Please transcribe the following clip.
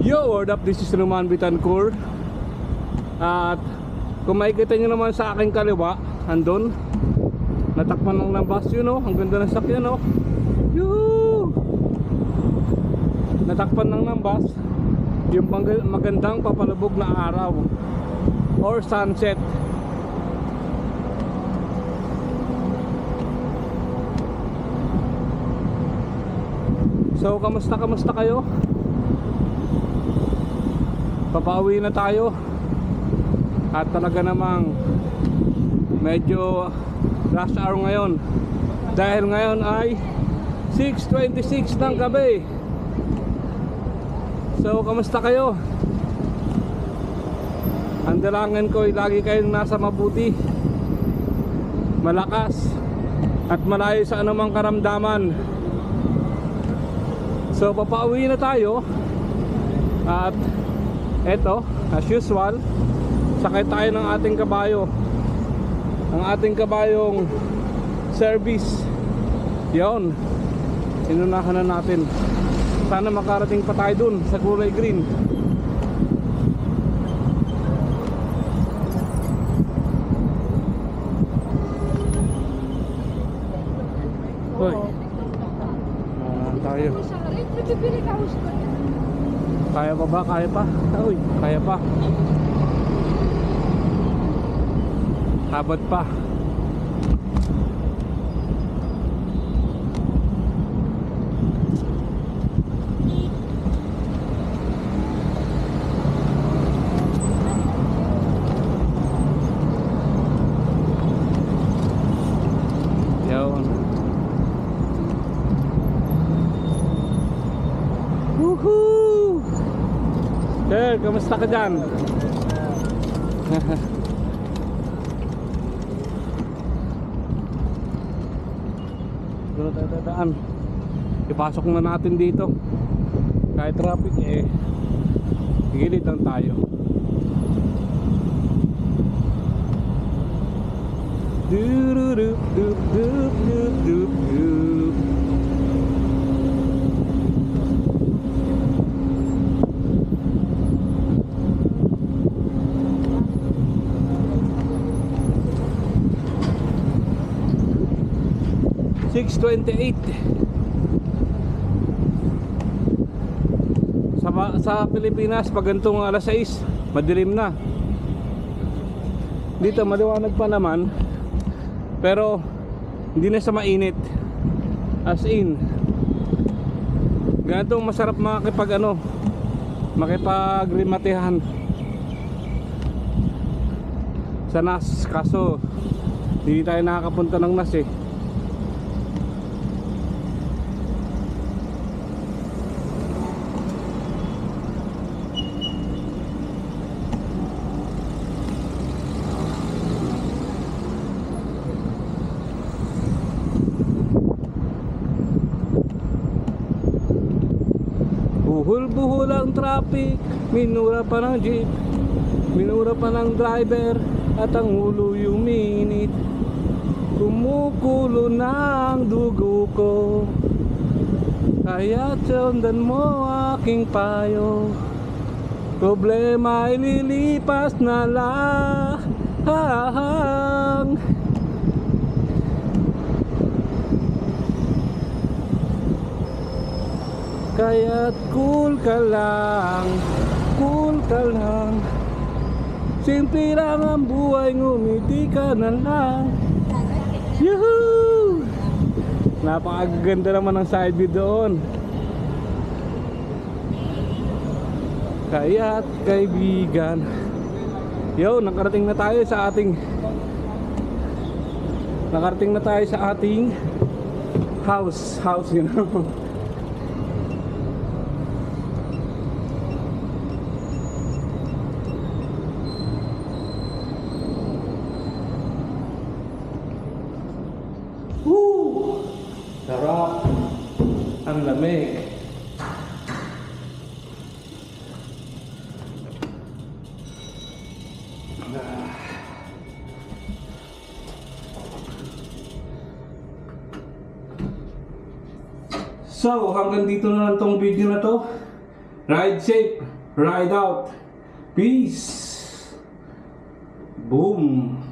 Yo, what up? This is Roman Bitancourt. At kung makikita nyo naman sa aking kaliwa, andun, natakpan lang ng bus yun, oh. Ang ganda ng sakyan, oh. Yoo! Natakpan lang ng bus yung magandang papalubog na araw or sunset. So, kamusta kayo? Papauwi na tayo. At talaga namang medyo rush hour ngayon. Dahil ngayon ay 6:26 ng gabi. So, kamusta kayo? Ang dalangin ko ay lagi kayong nasa mabuti, malakas, at malayo sa anumang karamdaman. So, papauwi na tayo. At eto, as usual, sakay tayo ng ating kabayo. Ang ating kabayong service. Yon, inunahan na natin. Sana makarating pa tayo dun sa kulay green. Hoy, tayo. Kaya pa ba? Kaya pa? Uy, kaya pa. Habad pa. Yun. Woohoo! Sir, kamusta ka dyan? Doon tayo dadaan. Ipasok na natin dito. Kahit traffic eh, gilid lang tayo. Doop doop doop doop doop doop. 6:28. Sa Pilipinas pag gantong alas 6 madilim na. Dito maliwanag pa naman, pero hindi na sa mainit. As in, ganito masarap makipagrimatehan sa NAS. Kaso hindi tayo nakakapunta ng NAS eh. Buhol-buhol ang traffic, minura pa ng jeep, minura pa ng driver, at ang ulo yuminit. Kumukulo na ang dugo ko, kaya sundan mo aking payo. Problema ay lilipas na lang. Kaya't cool ka lang, cool ka lang. Simple lang ang buhay, ngumiti ka na lang. Yuhuu! Napakaganda naman ang side view doon. Kaya't kaibigan. Yo, nakarating na tayo sa ating house, you know. Sarap. Ang lamig. So hanggang dito na lang tong video na to. Ride safe, ride out. Peace. Boom.